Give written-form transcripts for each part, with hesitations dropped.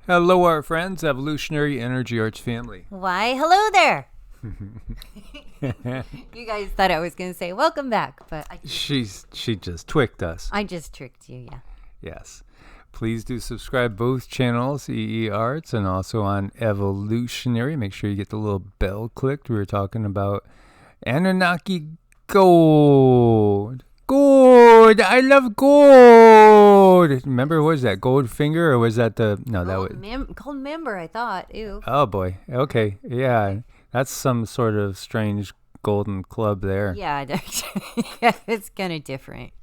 Hello, our friends, Evolutionary Energy Arts family. Why, hello there. You guys thought I was going to say welcome back, but She just twicked us. I just tricked you, yeah. Yes. Please do subscribe both channels, EEARTS and also on Evolutionary. Make sure you get the little bell clicked. We were talking about Anunnaki gold. Gold! I love gold! Remember, what was that, Goldfinger, or was that the... No, that was... Cold member, I thought. Ew. Oh, boy. Okay. Yeah. That's some sort of strange golden club there. Yeah, yeah, it's kind of different.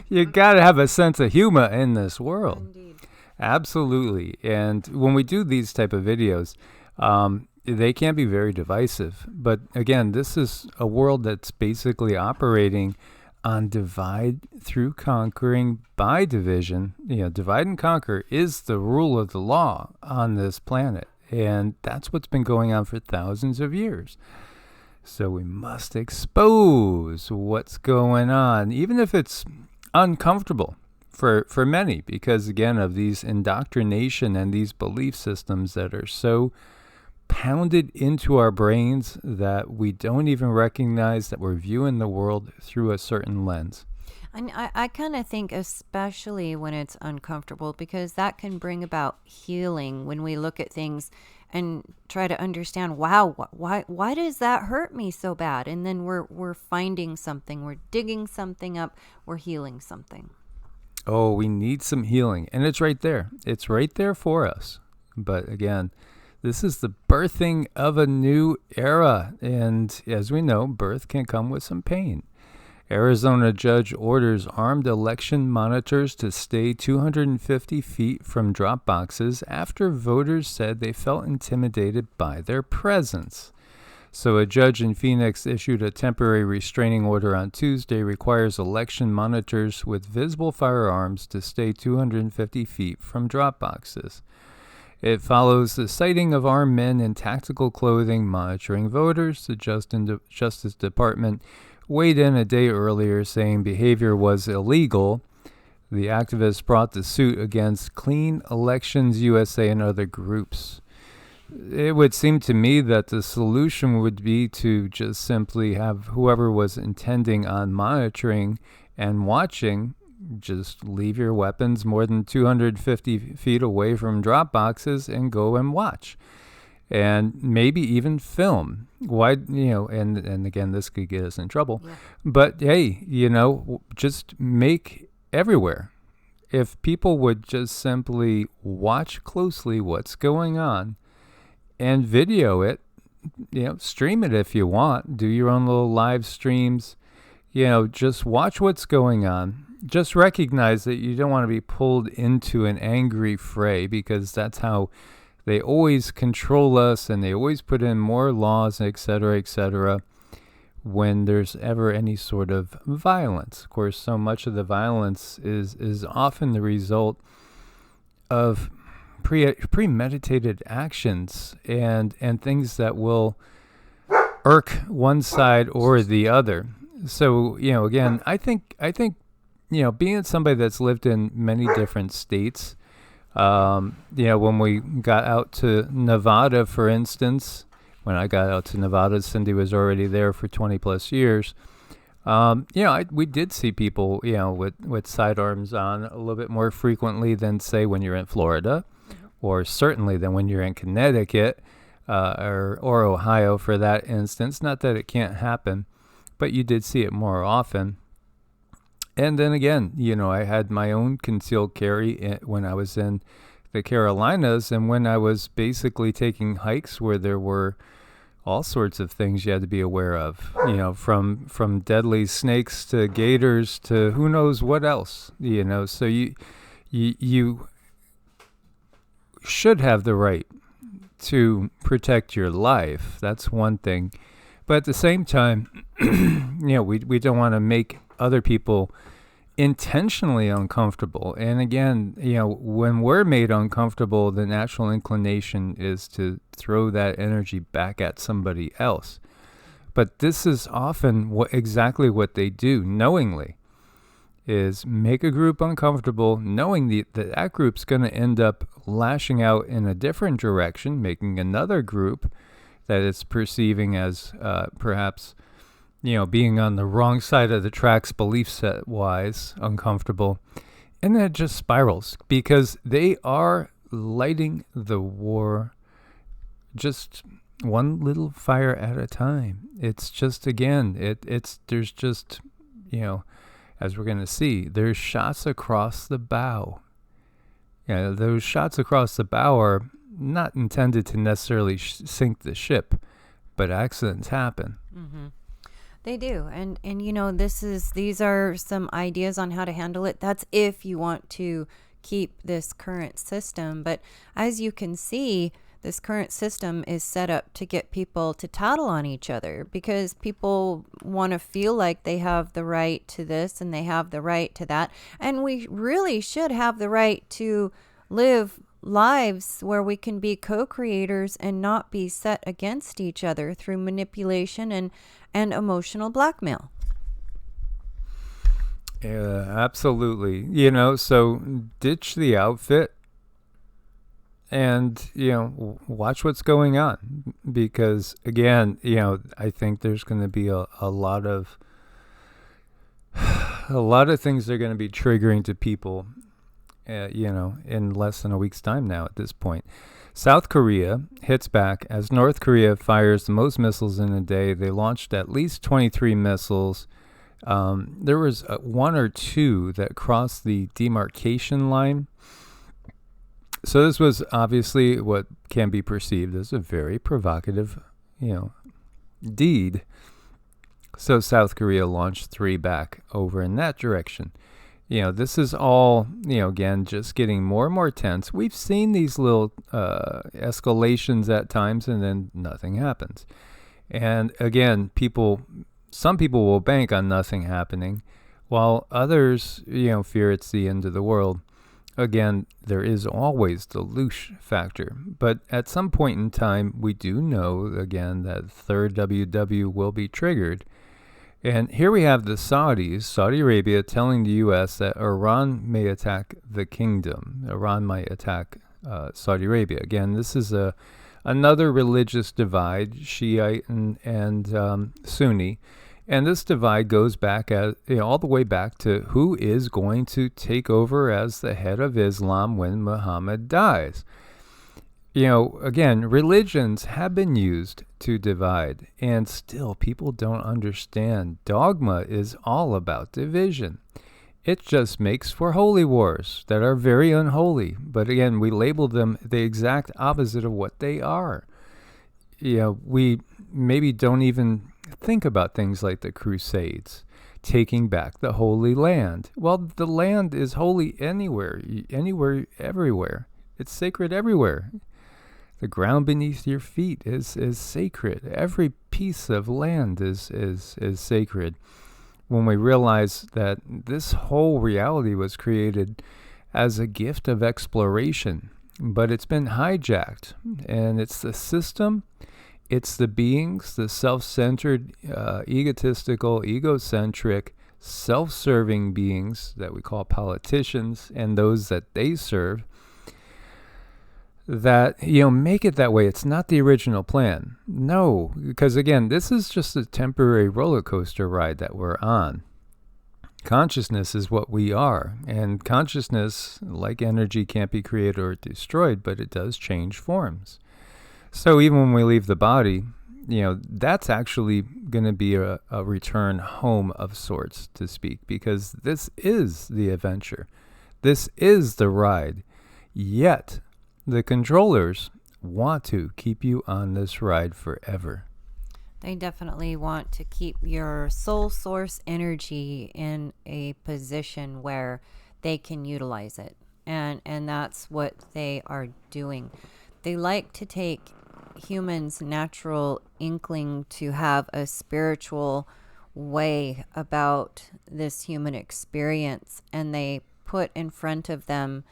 You got to have a sense of humor in this world. Indeed. Absolutely. And when we do these type of videos, they can be very divisive. But again, this is a world that's basically operating on divide through conquering by division. Divide and conquer is the rule of the law on this planet. And that's what's been going on for thousands of years. So we must expose what's going on, even if it's uncomfortable for many, because again, of these indoctrination and these belief systems that are so pounded into our brains that we don't even recognize that we're viewing the world through a certain lens. And I kind of think especially when it's uncomfortable, because that can bring about healing when we look at things and try to understand, wow, why does that hurt me so bad? And then we're finding something, we're digging something up, we're healing something. Oh, we need some healing. And it's right there. It's right there for us. But again, this is the birthing of a new era. And as we know, birth can come with some pain. Arizona judge orders armed election monitors to stay 250 feet from drop boxes after voters said they felt intimidated by their presence. So a judge in Phoenix issued a temporary restraining order on Tuesday, requires election monitors with visible firearms to stay 250 feet from drop boxes. It follows the sighting of armed men in tactical clothing monitoring voters. The Justice Department weighed in a day earlier, saying behavior was illegal. The activists brought the suit against Clean Elections USA and other groups. It would seem to me that the solution would be to just simply have whoever was intending on monitoring and watching just leave your weapons more than 250 feet away from drop boxes and go and watch. And maybe even film. Why, and again, this could get us in trouble. Yeah. But hey, just make everywhere. If people would just simply watch closely what's going on and video it, stream it if you want, do your own little live streams, just watch what's going on. Just recognize that you don't want to be pulled into an angry fray, because that's how they always control us, and they always put in more laws, etc., when there's ever any sort of violence. Of course, so much of the violence is often the result of premeditated actions and things that will irk one side or the other. So, again, I think being somebody that's lived in many different states, when we got out to Nevada, for instance, when I got out to Nevada, Cindy was already there for 20 plus years. We did see people, with sidearms on a little bit more frequently than, say, when you're in Florida, or certainly than when you're in Connecticut, or Ohio for that instance. Not that it can't happen, but you did see it more often. And then again, I had my own concealed carry when I was in the Carolinas, and when I was basically taking hikes where there were all sorts of things you had to be aware of, from deadly snakes to gators to who knows what else, So you should have the right to protect your life. That's one thing. But at the same time, we don't want to make other people intentionally uncomfortable. And again, when we're made uncomfortable, the natural inclination is to throw that energy back at somebody else. But this is often exactly what they do knowingly. is make a group uncomfortable, knowing that group's going to end up lashing out in a different direction, making another group that it's perceiving as perhaps, being on the wrong side of the tracks belief set wise, uncomfortable. And then it just spirals because they are lighting the war just one little fire at a time. It's just, again, there's just, as we're going to see, there's shots across the bow. Yeah, those shots across the bow are not intended to necessarily sink the ship, but accidents happen. Mm-hmm. They do. And these are some ideas on how to handle it. That's if you want to keep this current system. But as you can see, this current system is set up to get people to tattle on each other because people want to feel like they have the right to this and they have the right to that. And we really should have the right to live lives where we can be co-creators and not be set against each other through manipulation and emotional blackmail. Yeah, absolutely. So ditch the outfit and, watch what's going on. Because, again, I think there's going to be a lot of things that are going to be triggering to people, in less than a week's time now at this point. South Korea hits back as North Korea fires the most missiles in a day. They launched at least 23 missiles. There was one or two that crossed the demarcation line. So this was obviously what can be perceived as a very provocative, deed. So South Korea launched 3 back over in that direction. This is all, again, just getting more and more tense. We've seen these little escalations at times, and then nothing happens. And again, some people will bank on nothing happening, while others, fear it's the end of the world. Again, there is always the loosh factor. But at some point in time, we do know, again, that third WW will be triggered. And here we have the Saudi Arabia, telling the U.S. that Iran may attack the kingdom. Iran might attack Saudi Arabia. Again, this is another religious divide, Shiite and Sunni. And this divide goes back all the way back to who is going to take over as the head of Islam when Muhammad dies. Again, religions have been used to divide, and still people don't understand. Dogma is all about division. It just makes for holy wars that are very unholy. But again, we label them the exact opposite of what they are. We maybe don't even think about things like the Crusades, taking back the Holy Land. Well, the land is holy anywhere, everywhere. It's sacred everywhere. The ground beneath your feet is sacred. Every piece of land is sacred. When we realize that this whole reality was created as a gift of exploration, but it's been hijacked, and it's the system, it's the beings, the self-centered, egotistical, egocentric, self-serving beings that we call politicians and those that they serve, that, make it that way. It's not the original plan. No, because again, this is just a temporary roller coaster ride that we're on. Consciousness is what we are, and consciousness, like energy, can't be created or destroyed, but it does change forms. So even when we leave the body, that's actually going to be a return home of sorts, to speak, because this is the adventure. This is the ride. Yet, the controllers want to keep you on this ride forever. They definitely want to keep your soul source energy in a position where they can utilize it. And that's what they are doing. They like to take humans' natural inkling to have a spiritual way about this human experience, and they put in front of them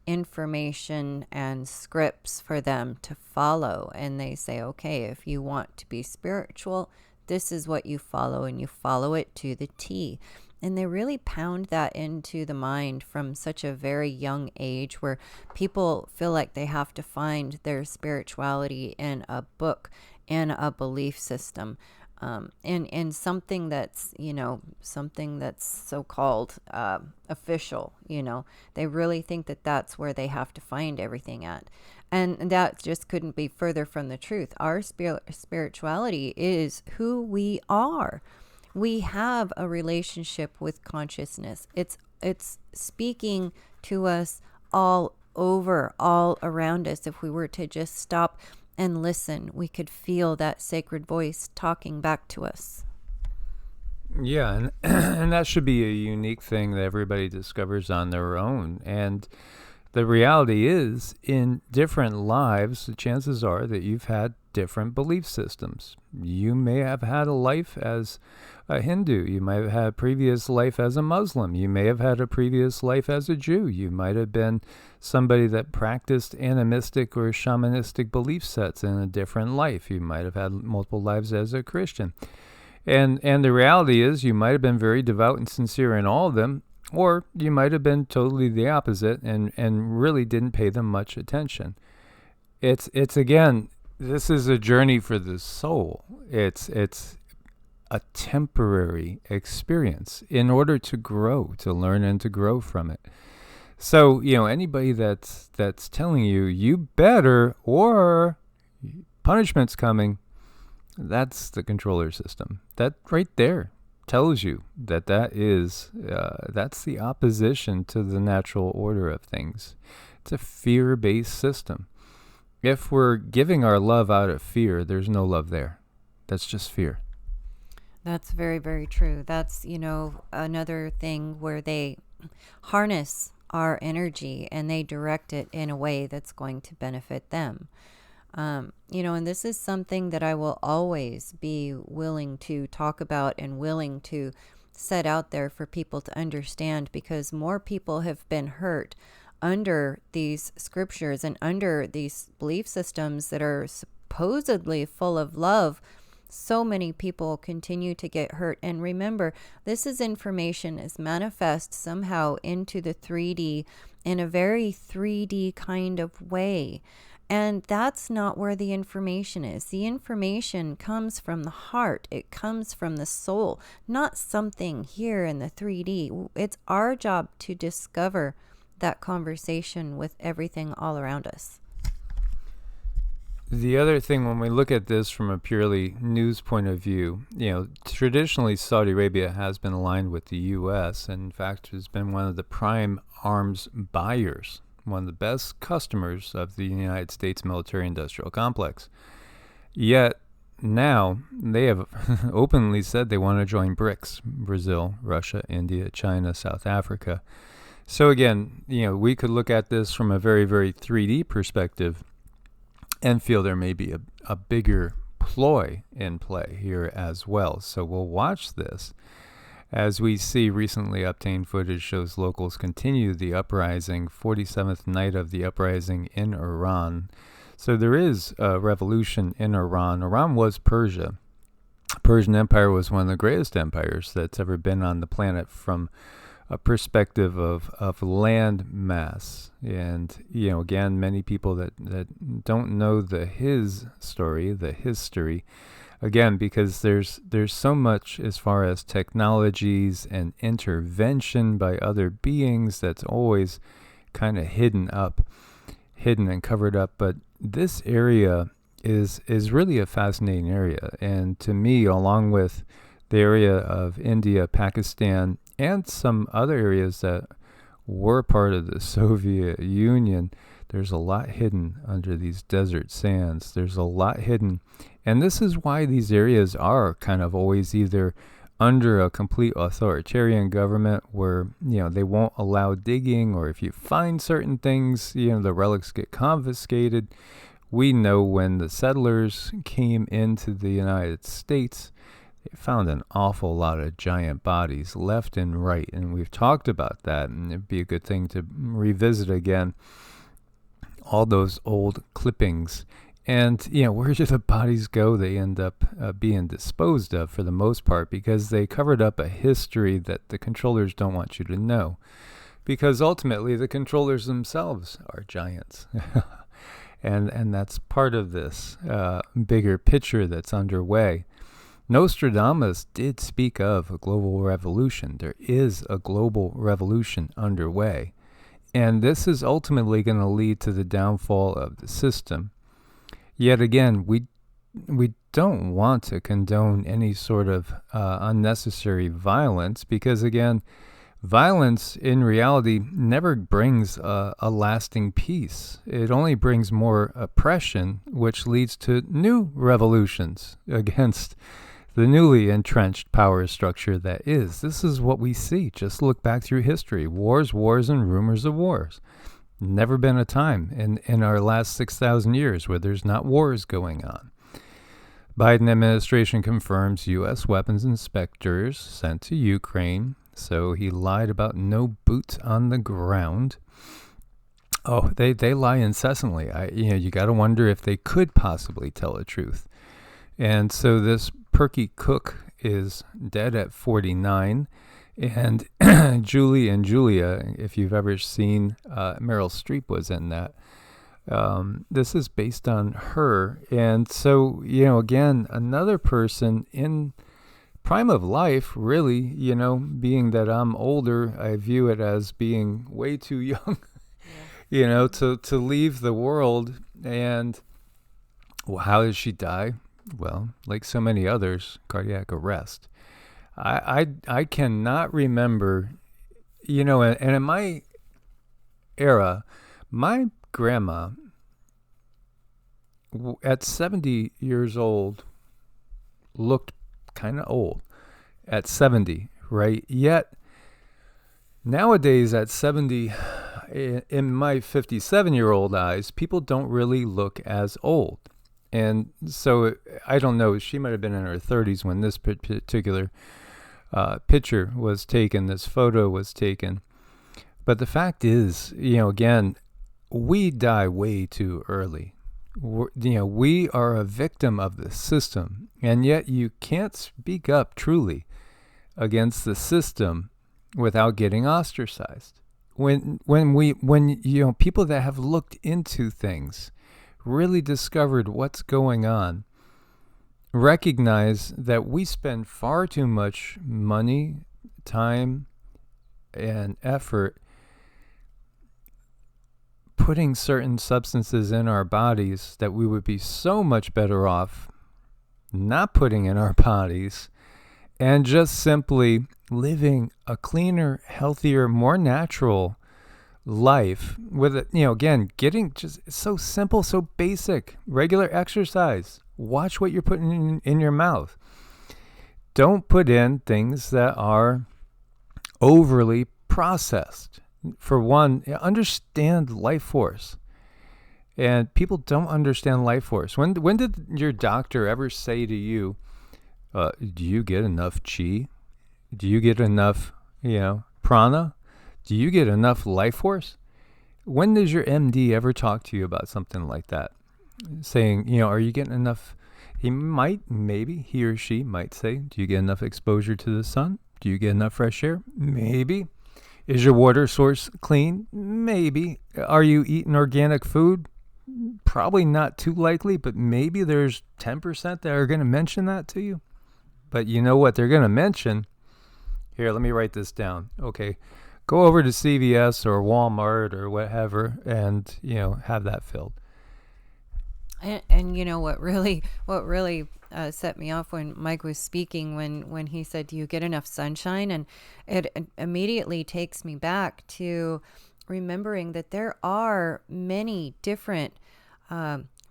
information and scripts for them to follow. And they say, okay, if you want to be spiritual, this is what you follow, and you follow it to the T. And they really pound that into the mind from such a very young age, where people feel like they have to find their spirituality in a book and a belief system. And something that's, something that's so-called official, they really think that that's where they have to find everything at. And that just couldn't be further from the truth. Our spirituality is who we are. We have a relationship with consciousness. It's speaking to us all over, all around us. If we were to just stop and listen, we could feel that sacred voice talking back to us. Yeah, and, and that should be a unique thing that everybody discovers on their own. And the reality is, in different lives, the chances are that you've had different belief systems. You may have had a life as a Hindu. You might have had a previous life as a Muslim. You may have had a previous life as a Jew. You might have been somebody that practiced animistic or shamanistic belief sets in a different life. You might have had multiple lives as a Christian. And the reality is, you might have been very devout and sincere in all of them, or you might have been totally the opposite and really didn't pay them much attention. It's again, this is a journey for the soul. It's a temporary experience in order to grow, to learn and to grow from it. So, anybody that's telling you better, or punishment's coming, that's the controller system. That right there tells you that that's the opposition to the natural order of things. It's a fear-based system. If we're giving our love out of fear, there's no love there. That's just fear. That's very, very true. That's, another thing where they harness our energy and they direct it in a way that's going to benefit them. And this is something that I will always be willing to talk about and willing to set out there for people to understand, because more people have been hurt under these scriptures and under these belief systems that are supposedly full of love. So many people continue to get hurt. And remember, this is information is manifest somehow into the 3D in a very 3D kind of way. And that's not where the information is. The information comes from the heart. It comes from the soul, not something here in the 3D. It's our job to discover that conversation with everything all around us. The other thing, when we look at this from a purely news point of view, traditionally Saudi Arabia has been aligned with the U.S. and in fact has been one of the prime arms buyers, one of the best customers of the United States military-industrial complex. Yet now they have openly said they want to join BRICS: Brazil, Russia, India, China, South Africa. So again, we could look at this from a very, very 3D perspective and feel there may be a bigger ploy in play here as well. So we'll watch this. As we see, recently obtained footage shows locals continue the uprising, 47th night of the uprising in Iran. So there is a revolution in Iran. Iran was Persia. Persian Empire was one of the greatest empires that's ever been on the planet from a perspective of land mass. And, again, many people that don't know his story, the history, again, because there's so much as far as technologies and intervention by other beings that's always kind of hidden and covered up. But this area is really a fascinating area. And to me, along with the area of India, Pakistan, and some other areas that were part of the Soviet Union, there's a lot hidden under these desert sands. There's a lot hidden. And this is why these areas are kind of always either under a complete authoritarian government where, they won't allow digging, or if you find certain things, the relics get confiscated. We know when the settlers came into the United States, they found an awful lot of giant bodies left and right. And we've talked about that, and it'd be a good thing to revisit again all those old clippings And, where do the bodies go? They end up being disposed of for the most part because they covered up a history that the controllers don't want you to know. Because ultimately, the controllers themselves are giants. and that's part of this bigger picture that's underway. Nostradamus did speak of a global revolution. There is a global revolution underway. And this is ultimately going to lead to the downfall of the system. Yet again, we don't want to condone any sort of unnecessary violence because, again, violence in reality never brings a lasting peace. It only brings more oppression, which leads to new revolutions against the newly entrenched power structure that is. This is what we see. Just look back through history. Wars, and rumors of wars. Never been a time in our last 6,000 years where there's not wars going on. Biden administration confirms U.S. weapons inspectors sent to Ukraine. So he lied about no boots on the ground. Oh, they lie incessantly. You got to wonder if they could possibly tell the truth. And so this Perky Cook is dead at 49. And Julie and Julia, if you've ever seen, Meryl Streep was in that. This is based on her. And so, again, another person in prime of life, really, being that I'm older, I view it as being way too young, to leave the world. And how did she die? Well, like so many others, cardiac arrest. I cannot remember, and in my era, my grandma at 70 years old looked kind of old at 70, right? Yet nowadays at 70, in my 57-year-old eyes, people don't really look as old. And so I don't know, she might have been in her 30s when this particular picture was taken, this photo was taken. But the fact is, again, we die way too early. We are a victim of the system, and yet you can't speak up truly against the system without getting ostracized. When people that have looked into things really discovered what's going on, recognize that we spend far too much money, time, and effort putting certain substances in our bodies that we would be so much better off not putting in our bodies and just simply living a cleaner, healthier, more natural life with it, again, getting just so simple, so basic, regular exercise. Watch what you're putting in your mouth. Don't put in things that are overly processed. For one, understand life force. And people don't understand life force. When did your doctor ever say to you, do you get enough chi? Do you get enough, prana? Do you get enough life force? When does your MD ever talk to you about something like that? Saying, are you getting enough? He or she might say, do you get enough exposure to the sun? Do you get enough fresh air? Maybe. Is your water source clean? Maybe. Are you eating organic food? Probably not too likely, but maybe there's 10% that are going to mention that to you. But you know what they're going to mention? Here, let me write this down. Okay. Go over to CVS or Walmart or whatever and, have that filled. And what really set me off when Mike was speaking, when he said, do you get enough sunshine? And it immediately takes me back to remembering that there are many different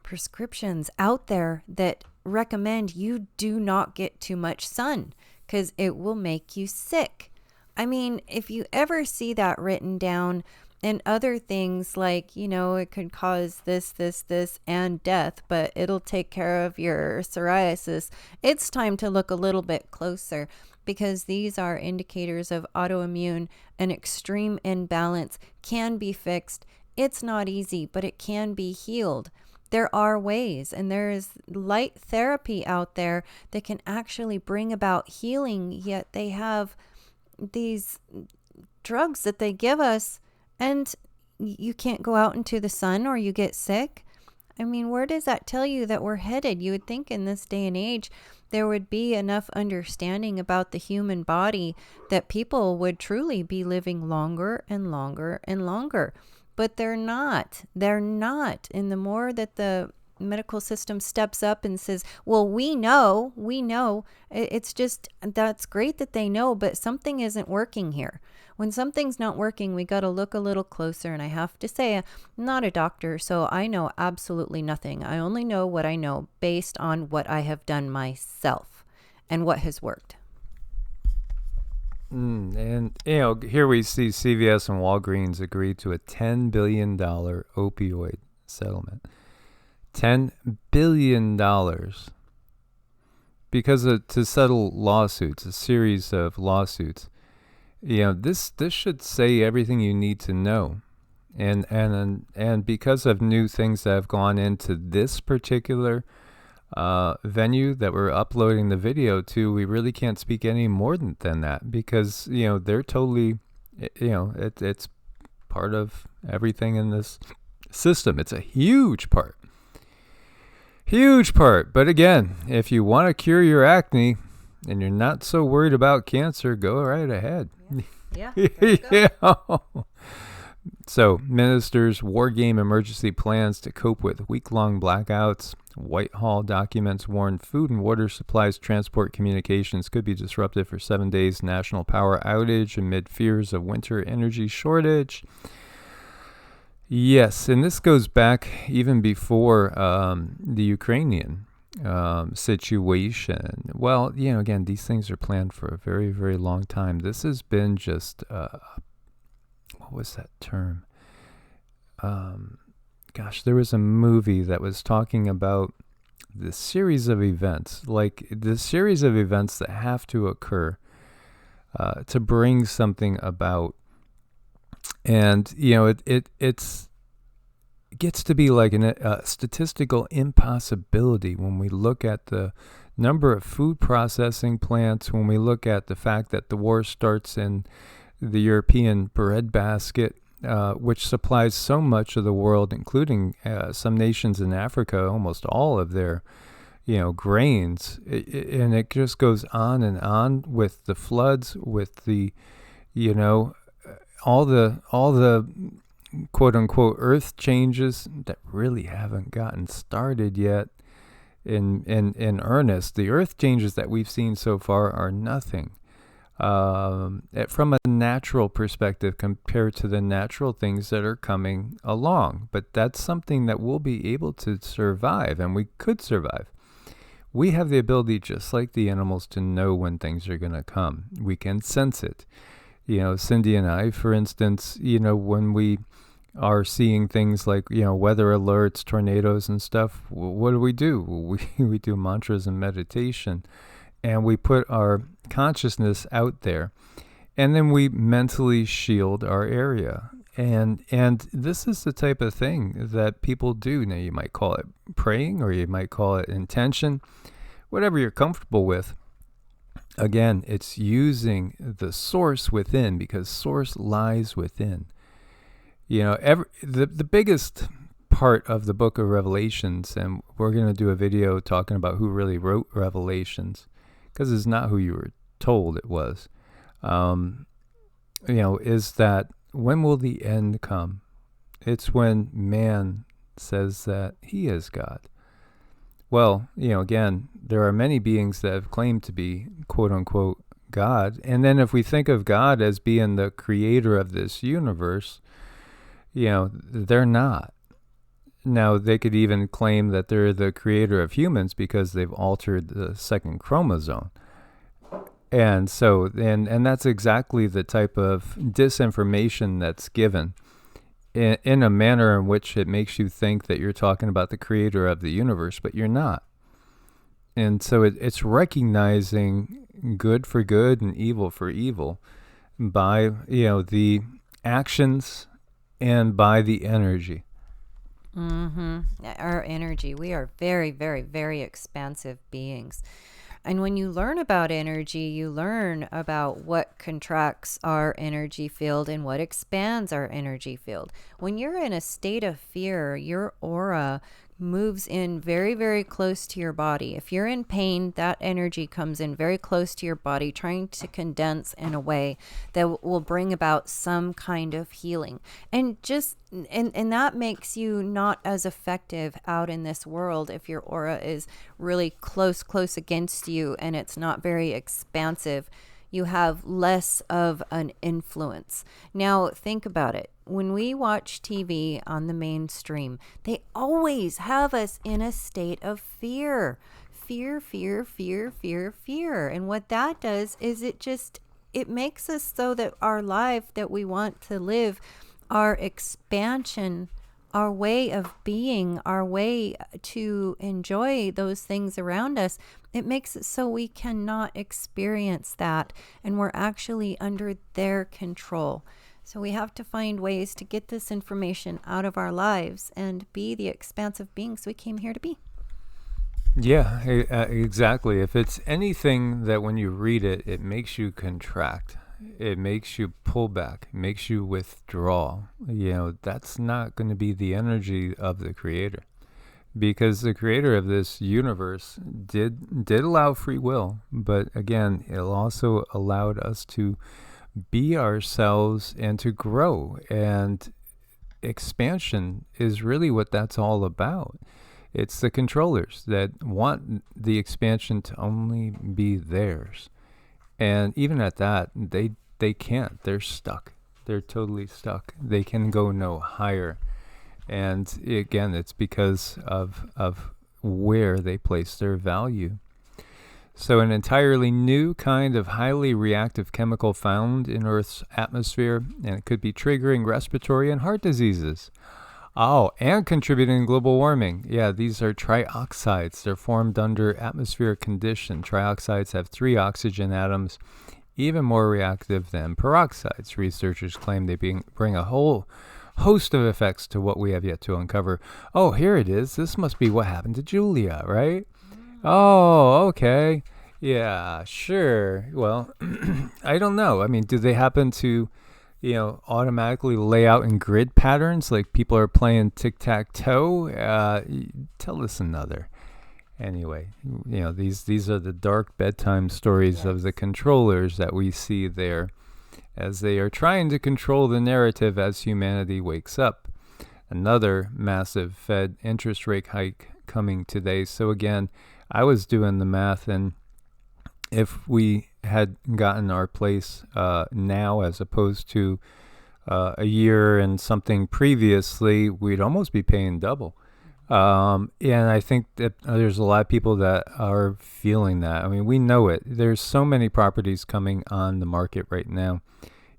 prescriptions out there that recommend you do not get too much sun because it will make you sick. I mean, if you ever see that written down, and other things like, it could cause this, and death, but it'll take care of your psoriasis, it's time to look a little bit closer because these are indicators of autoimmune. An extreme imbalance can be fixed. It's not easy, but it can be healed. There are ways, and there is light therapy out there that can actually bring about healing, yet they have these drugs that they give us, and you can't go out into the sun or you get sick. I mean, where does that tell you that we're headed? You would think in this day and age there would be enough understanding about the human body that people would truly be living longer and longer and longer. But they're not. They're not. And the more that the medical system steps up and says, well, we know, it's just, that's great that they know, but something isn't working here. When something's not working, we got to look a little closer. And I have to say, I'm not a doctor, so I know absolutely nothing. I only know what I know based on what I have done myself and what has worked. And, here we see CVS and Walgreens agree to a $10 billion opioid settlement. $10 billion because to settle lawsuits, a series of lawsuits. This should say everything you need to know. And because of new things that have gone into this particular venue that we're uploading the video to, we really can't speak any more than that, because they're totally, it's part of everything in this system. It's a huge part, but again, if you want to cure your acne and you're not so worried about cancer, go right ahead. Yeah. So, ministers' war game emergency plans to cope with week-long blackouts. Whitehall documents warn food and water supplies, transport, communications could be disrupted for 7 days. National power outage amid fears of winter energy shortage. Yes, and this goes back even before the Ukrainian situation. Well, again, these things are planned for a very, very long time. This has been just... what was that term? There was a movie that was talking about the series of events, like the series of events that have to occur to bring something about. And, it gets to be like a statistical impossibility when we look at the number of food processing plants, when we look at the fact that the war starts in the European breadbasket, which supplies so much of the world, including some nations in Africa, almost all of their, grains. And it just goes on and on with the floods, with the, all the quote unquote earth changes that really haven't gotten started yet in earnest. The earth changes that we've seen so far are nothing. From a natural perspective compared to the natural things that are coming along. But that's something that we'll be able to survive, and we could survive. We have the ability, just like the animals, to know when things are going to come. We can sense it. Cindy and I, for instance, when we are seeing things like, weather alerts, tornadoes and stuff, what do? We do mantras and meditation. And we put our consciousness out there, and then we mentally shield our area. And this is the type of thing that people do. Now, you might call it praying, or you might call it intention, whatever you're comfortable with. Again, it's using the source within, because source lies within. The biggest part of the book of Revelations, and we're going to do a video talking about who really wrote Revelations, because it's not who you were told it was, is that when will the end come? It's when man says that he is God. Well, again, there are many beings that have claimed to be, quote unquote, God. And then if we think of God as being the creator of this universe, they're not. Now, they could even claim that they're the creator of humans because they've altered the second chromosome. And so, and that's exactly the type of disinformation that's given in a manner in which it makes you think that you're talking about the creator of the universe, but you're not. And so it's recognizing good for good and evil for evil by, the actions and by the energy. Mm-hmm. Our energy. We are very, very, very expansive beings. And when you learn about energy, you learn about what contracts our energy field and what expands our energy field. When you're in a state of fear, your aura moves in very, very close to your body. If you're in pain, that energy comes in very close to your body, trying to condense in a way that will bring about some kind of healing. And that makes you not as effective out in this world if your aura is really close against you and it's not very expansive. You have less of an influence. Now, think about it. When we watch TV on the mainstream, they always have us in a state of fear. Fear, fear, fear, fear, fear. And what that does is it makes us so that our life that we want to live, our expansion, our way of being, our way to enjoy those things around us, it makes it so we cannot experience that, and we're actually under their control. So we have to find ways to get this information out of our lives and be the expansive beings we came here to be. Yeah, exactly. If it's anything that when you read it, it makes you contract, it makes you pull back, it makes you withdraw, that's not going to be the energy of the creator. Because the creator of this universe did allow free will, but again, it also allowed us to be ourselves and to grow. And expansion is really what that's all about. It's the controllers that want the expansion to only be theirs. And even at that, they can't. They're stuck. They're totally stuck. They can go no higher. And again, it's because of where they place their value. So an entirely new kind of highly reactive chemical found in Earth's atmosphere, and it could be triggering respiratory and heart diseases. Oh, and contributing to global warming. Yeah, these are trioxides. They're formed under atmospheric condition. Trioxides have 3 oxygen atoms, even more reactive than peroxides. Researchers claim they bring a whole host of effects to what we have yet to uncover. Oh, here it is. This must be what happened to Julia, right? Oh, okay. Yeah, sure. Well, I don't know. I mean, do they happen to, automatically lay out in grid patterns like people are playing tic-tac-toe? Tell us another. Anyway, these are the dark bedtime stories of the controllers that we see there as they are trying to control the narrative as humanity wakes up. Another massive Fed interest rate hike coming today. So again, I was doing the math, and if we had gotten our place now as opposed to a year and something previously, we'd almost be paying double. And I think that there's a lot of people that are feeling that. I mean, we know it. There's so many properties coming on the market right now.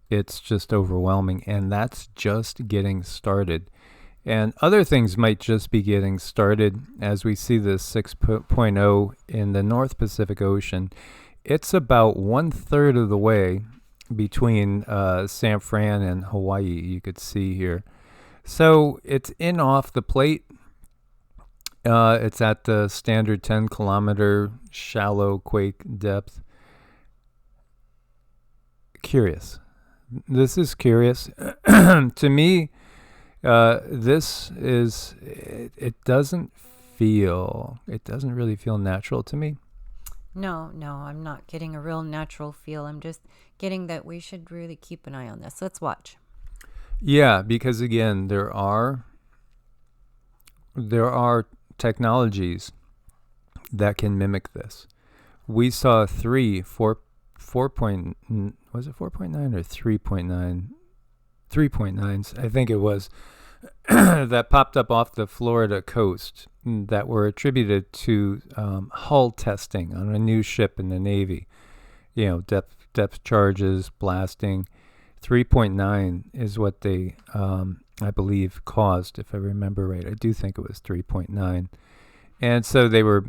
It's just overwhelming, and that's just getting started. And other things might just be getting started as we see this 6.0 in the North Pacific Ocean. It's about 1/3 of the way between San Fran and Hawaii, you could see here. So it's in off the plate. It's at the standard 10-kilometer shallow quake depth. Curious. This is curious. To me, this is, it doesn't really feel natural to me. No, I'm not getting a real natural feel. I'm just getting that we should really keep an eye on this. Let's watch. Yeah, because again, there are technologies that can mimic this. We saw 4.9 or 3.9? 3.9s, I think it was, that popped up off the Florida coast that were attributed to hull testing on a new ship in the Navy. Depth charges, blasting. 3.9 is what they, I believe, caused, if I remember right. I do think it was 3.9. And so they were,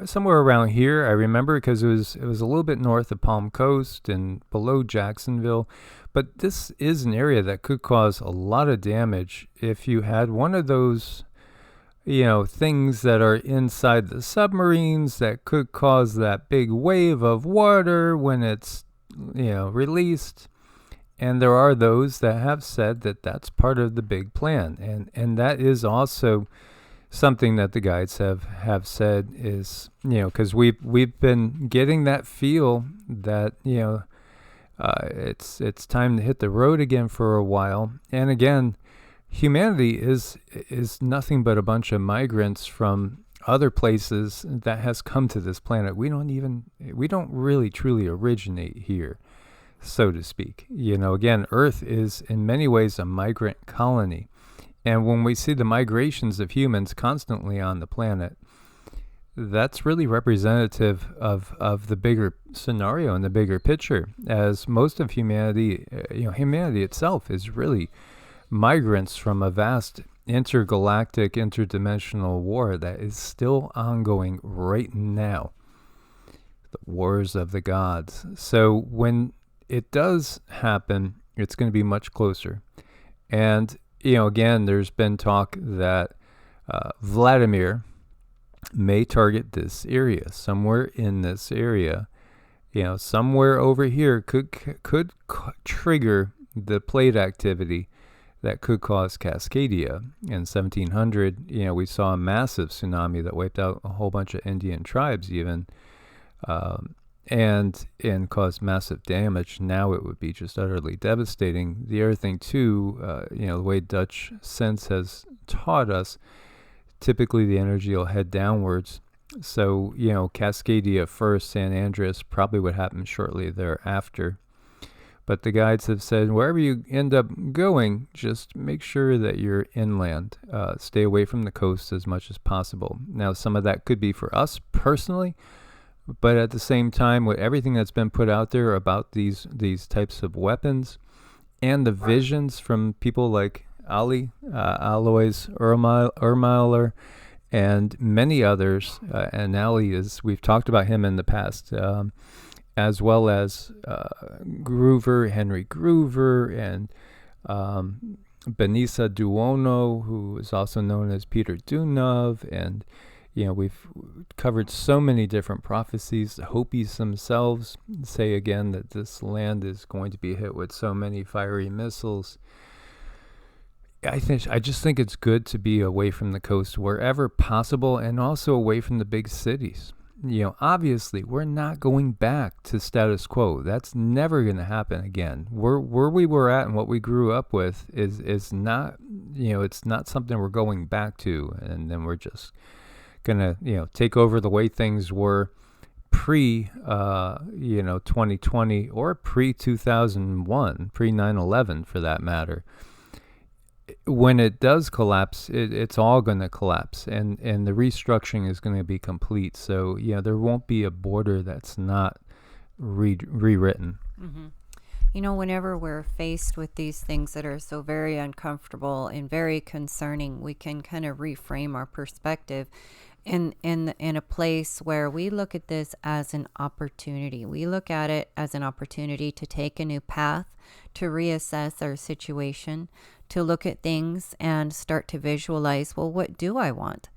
somewhere around here. I remember because it was a little bit north of Palm Coast and below Jacksonville. But this is an area that could cause a lot of damage if you had one of those, things that are inside the submarines that could cause that big wave of water when it's, released. And there are those that have said that that's part of the big plan. And that is also something that the guides have said is, because we've been getting that feel that, it's time to hit the road again for a while. And again, humanity is nothing but a bunch of migrants from other places that has come to this planet. We don't really truly originate here, so to speak. Again, Earth is in many ways a migrant colony. And when we see the migrations of humans constantly on the planet, that's really representative of the bigger scenario and the bigger picture, as most of humanity, humanity itself is really migrants from a vast intergalactic, interdimensional war that is still ongoing right now. The wars of the gods. So when it does happen, it's going to be much closer. And again, there's been talk that Vladimir may target this area, somewhere in this area. Somewhere over here could trigger the plate activity that could cause Cascadia. In 1700, we saw a massive tsunami that wiped out a whole bunch of Indian tribes even, and caused massive damage. Now it would be just utterly devastating. The other thing too, the way Dutch sense has taught us, typically the energy will head downwards. So, Cascadia first, San Andreas probably would happen shortly thereafter. But the guides have said, wherever you end up going, just make sure that you're inland. Stay away from the coast as much as possible. Now, some of that could be for us personally, but at the same time, with everything that's been put out there about these types of weapons and the visions from people like Alois Ermiler, and many others, and Ali we've talked about him in the past, as well as Henry Groover, and Benissa Duono, who is also known as Peter Dunov, and we've covered so many different prophecies. The Hopis themselves say again that this land is going to be hit with so many fiery missiles. I just think it's good to be away from the coast wherever possible, and also away from the big cities. Obviously, we're not going back to status quo. That's never going to happen again. Where we were at and what we grew up with is not, it's not something we're going back to, and then we're just gonna, take over the way things were pre, 2020 or pre 2001, pre 9/11 for that matter. When it does collapse, it's all going to collapse, and the restructuring is going to be complete. So, there won't be a border that's not rewritten. Mm-hmm. Whenever we're faced with these things that are so very uncomfortable and very concerning, we can kind of reframe our perspective in a place where we look at this as an opportunity. We look at it as an opportunity to take a new path, to reassess our situation, to look at things and start to visualize, well, what do I want?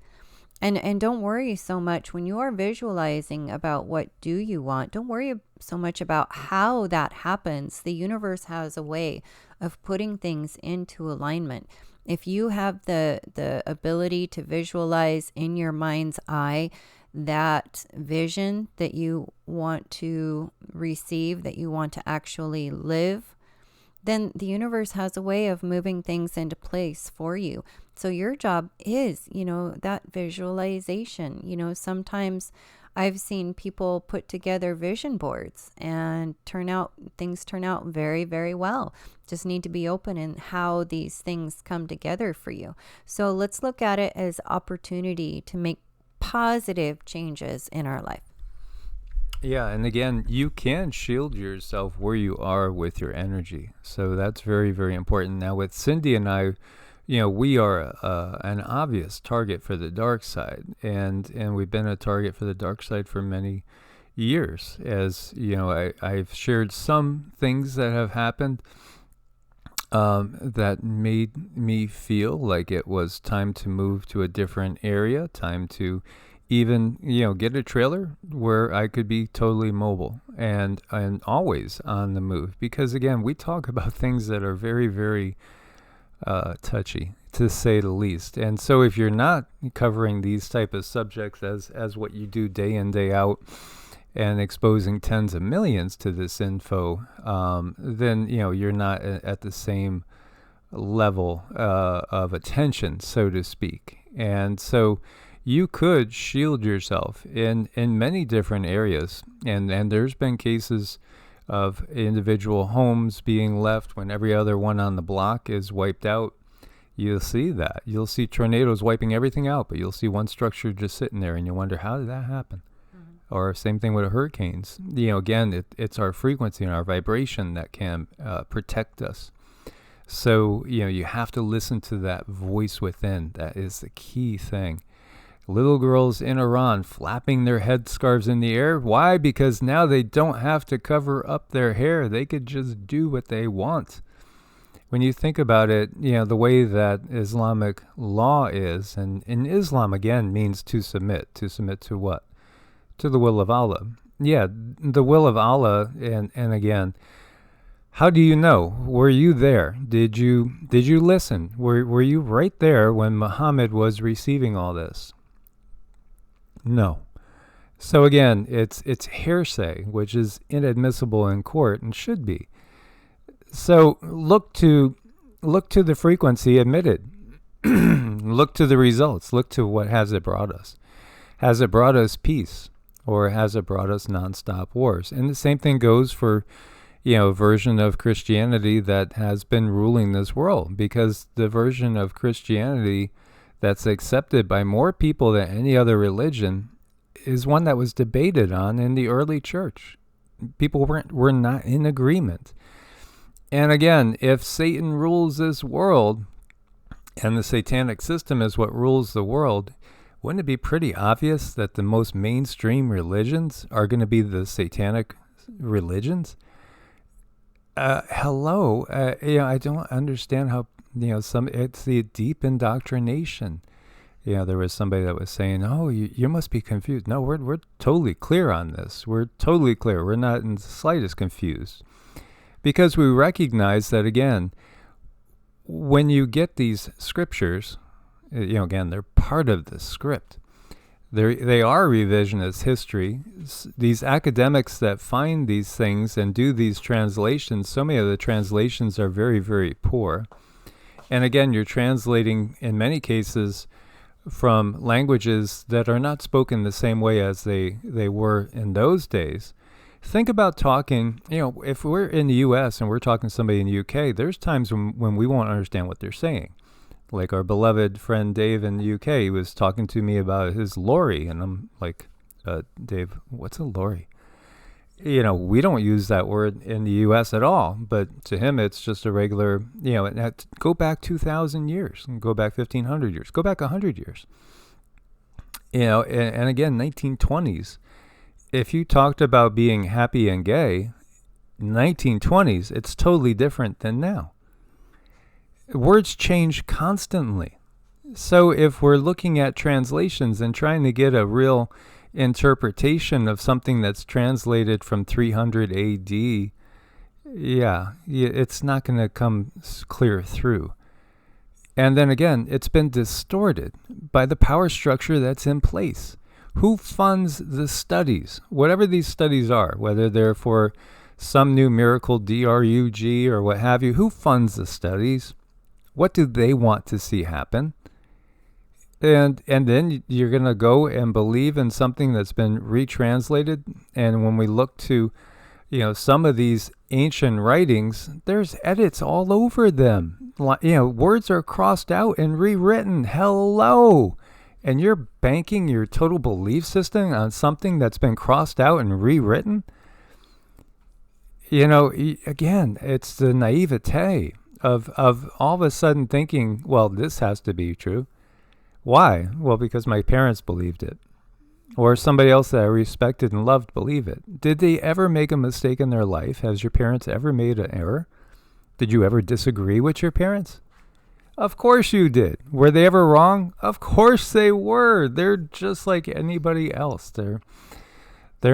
And don't worry so much when you are visualizing about what do you want. Don't worry so much about how that happens. The universe has a way of putting things into alignment. If you have the ability to visualize in your mind's eye that vision that you want to receive, that you want to actually live, then the universe has a way of moving things into place for you. So your job is, that visualization. Sometimes I've seen people put together vision boards and things turn out very, very well. Just need to be open in how these things come together for you. So let's look at it as opportunity to make positive changes in our life. Yeah, and again, you can shield yourself where you are with your energy. So that's very, very important. Now with Cindy and I, we are an obvious target for the dark side, and we've been a target for the dark side for many years. As I've shared some things that have happened that made me feel like it was time to move to a different area, time to even get a trailer where I could be totally mobile and always on the move. Because again, we talk about things that are very, very touchy, to say the least. And so if you're not covering these type of subjects as what you do day in, day out, and exposing tens of millions to this info, then you're not at the same level of attention, so to speak. And so you could shield yourself in many different areas, and there's been cases of individual homes being left when every other one on the block is wiped out. You'll see that. You'll see tornadoes wiping everything out, but you'll see one structure just sitting there, and you wonder, how did that happen? Or same thing with hurricanes. Again, it's our frequency and our vibration that can protect us. So, you have to listen to that voice within. That is the key thing. Little girls in Iran flapping their headscarves in the air. Why? Because now they don't have to cover up their hair. They could just do what they want. When you think about it, the way that Islamic law is, and in Islam, again, means to submit. To submit to what? To the will of Allah. Yeah, the will of Allah. And again, how do you know? Were you there? Did you listen? Were you right there when Muhammad was receiving all this? No. So again, it's hearsay, which is inadmissible in court and should be. So look to the frequency admitted. Look to the results. Look to what has it brought us. Has it brought us peace, or has it brought us nonstop wars? And the same thing goes for a version of Christianity that has been ruling this world, because the version of Christianity that's accepted by more people than any other religion is one that was debated on in the early church. People were not in agreement. And again, if Satan rules this world and the satanic system is what rules the world, wouldn't it be pretty obvious that the most mainstream religions are going to be the satanic religions? Hello. I don't understand how, it's the deep indoctrination. There was somebody that was saying, oh, you must be confused. No, we're totally clear on this. We're totally clear. We're not in the slightest confused. Because we recognize that, again, when you get these scriptures, again, they're part of the script. They are revisionist history. These academics that find these things and do these translations, so many of the translations are very, very poor. And again, you're translating, in many cases, from languages that are not spoken the same way as they were in those days. Think about talking, if we're in the U.S. and we're talking to somebody in the U.K., there's times when we won't understand what they're saying. Like our beloved friend Dave in the UK, he was talking to me about his lorry, and I'm like, Dave, what's a lorry? We don't use that word in the U.S. at all, but to him it's just a regular, go back 2,000 years, go back 1,500 years, go back 100 years. And again, 1920s, if you talked about being happy and gay, 1920s, it's totally different than now. Words change constantly. So if we're looking at translations and trying to get a real interpretation of something that's translated from 300 AD, it's not going to come clear through. And then again, it's been distorted by the power structure that's in place. Who funds the studies? Whatever these studies are, whether they're for some new miracle DRUG or what have you, who funds the studies? What do they want to see happen? And then you're going to go and believe in something that's been retranslated. And when we look to, some of these ancient writings, there's edits all over them. Words are crossed out and rewritten. Hello. And you're banking your total belief system on something that's been crossed out and rewritten? Again, it's the naivete of all of a sudden thinking, well, this has to be true. Why? Well, because my parents believed it. Or somebody else that I respected and loved believe it. Did they ever make a mistake in their life? Has your parents ever made an error? Did you ever disagree with your parents? Of course you did. Were they ever wrong? Of course they were. They're just like anybody else. They're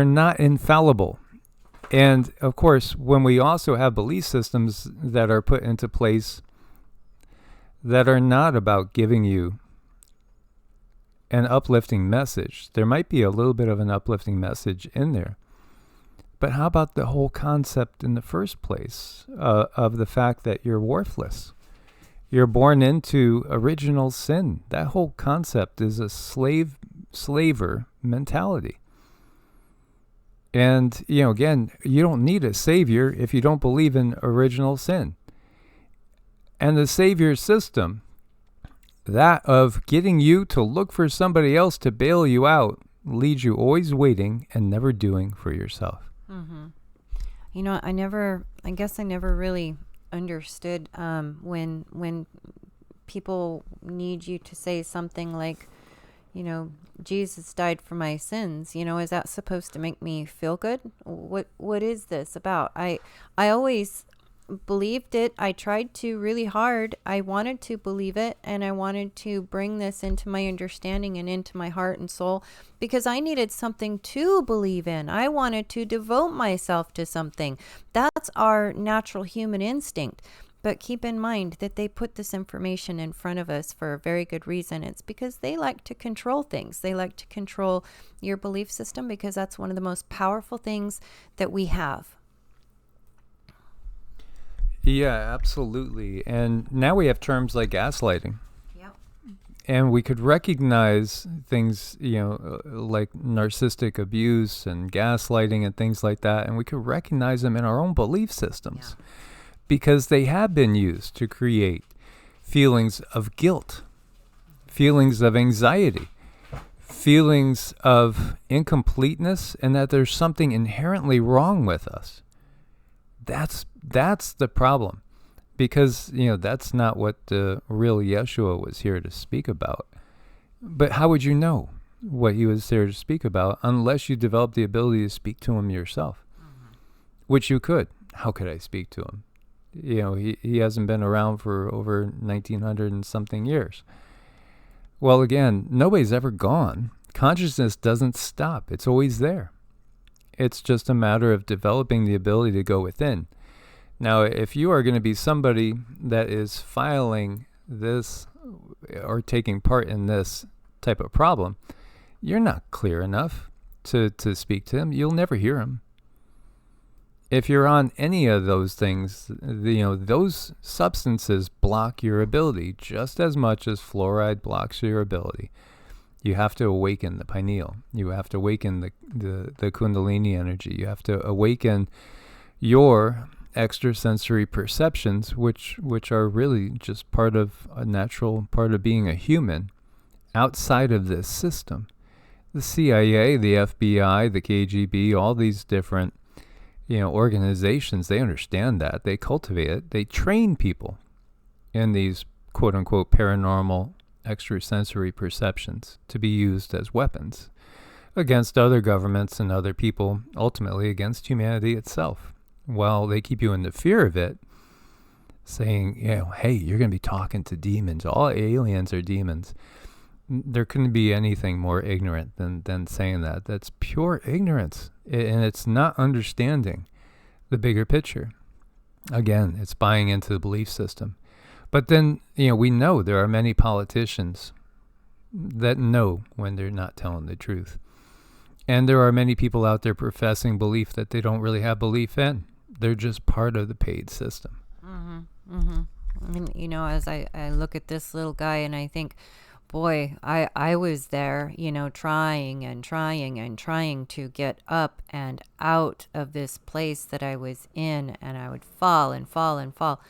not infallible. And of course, when we also have belief systems that are put into place that are not about giving you an uplifting message, there might be a little bit of an uplifting message in there. But how about the whole concept in the first place of the fact that you're worthless? You're born into original sin. That whole concept is a slaver mentality. And, again, you don't need a savior if you don't believe in original sin. And the savior system, that of getting you to look for somebody else to bail you out, leads you always waiting and never doing for yourself. Mm-hmm. I guess I never really understood when people need you to say something like, Jesus died for my sins. Is that supposed to make me feel good? What is this about? I always believed it. I tried to really hard. I wanted to believe it, and I wanted to bring this into my understanding and into my heart and soul because I needed something to believe in. I wanted to devote myself to something. That's our natural human instinct. But keep in mind that they put this information in front of us for a very good reason. It's because they like to control things. They like to control your belief system because that's one of the most powerful things that we have. Yeah, absolutely. And now we have terms like gaslighting. Yep. And we could recognize things, like narcissistic abuse and gaslighting and things like that. And we could recognize them in our own belief systems. Yeah. Because they have been used to create feelings of guilt, feelings of anxiety, feelings of incompleteness, and that there's something inherently wrong with us. That's the problem. Because, that's not what the real Yeshua was here to speak about. But how would you know what he was there to speak about unless you develop the ability to speak to him yourself? Mm-hmm. Which you could. How could I speak to him? He hasn't been around for over 1900 and something years. Well, again, nobody's ever gone. Consciousness doesn't stop. It's always there. It's just a matter of developing the ability to go within. Now, if you are going to be somebody that is filing this or taking part in this type of problem, you're not clear enough to speak to him. You'll never hear him. If you're on any of those things, those substances block your ability just as much as fluoride blocks your ability. You have to awaken the pineal. You have to awaken the kundalini energy. You have to awaken your extrasensory perceptions, which are really just part of a natural part of being a human outside of this system. The CIA, the FBI, the KGB, all these different organizations, they understand that. They cultivate it. They train people in these quote-unquote paranormal extrasensory perceptions to be used as weapons against other governments and other people, ultimately against humanity itself. While they keep you in the fear of it, saying, hey, you're going to be talking to demons. All aliens are demons. There couldn't be anything more ignorant than saying that. That's pure ignorance. And it's not understanding the bigger picture. Again, it's buying into the belief system. But then, we know there are many politicians that know when they're not telling the truth. And there are many people out there professing belief that they don't really have belief in. They're just part of the paid system. Mm-hmm. Mm-hmm. And, as I look at this little guy and I think, boy, I was there, trying to get up and out of this place that I was in, and I would fall and fall and fall.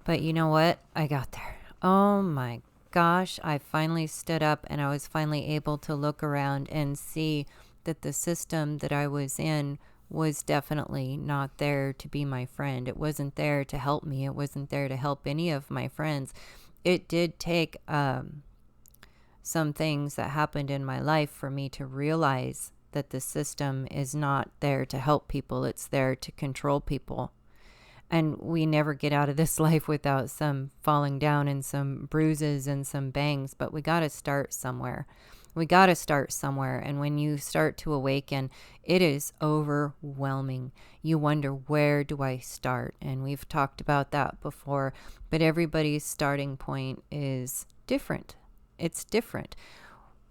But you know what? I got there. Oh my gosh, I finally stood up and I was finally able to look around and see that the system that I was in was definitely not there to be my friend. It wasn't there to help me. It wasn't there to help any of my friends. It did take some things that happened in my life for me to realize that the system is not there to help people. It's there to control people. And we never get out of this life without some falling down and some bruises and some bangs, but we got to start somewhere. We got to start somewhere. And when you start to awaken, it is overwhelming. You wonder, where do I start? And we've talked about that before, but everybody's starting point is different. It's different.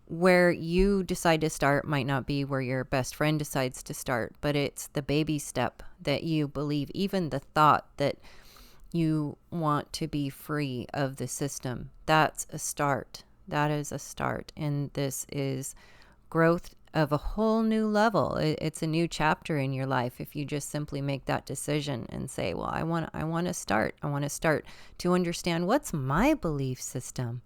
Where you decide to start might not be where your best friend decides to start, but it's the baby step that you believe, even the thought that you want to be free of the system. That's a start. That is a start. And this is growth of a whole new level. It's a new chapter in your life if you just simply make that decision and say, well, I want to start. I want to start to understand, what's my belief system?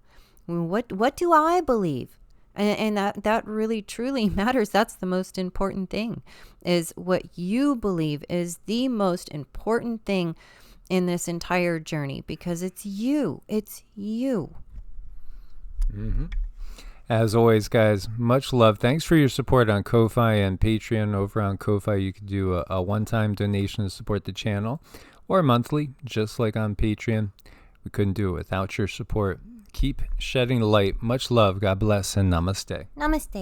What do I believe? And that really truly matters. That's the most important thing, is what you believe is the most important thing in this entire journey, because it's you. It's you. Mm-hmm. As always, guys, much love. Thanks for your support on Ko-Fi and Patreon. Over on Ko-Fi, you can do a one-time donation to support the channel, or monthly, just like on Patreon. We couldn't do it without your support. Keep shedding light. Much love. God bless, and namaste. Namaste.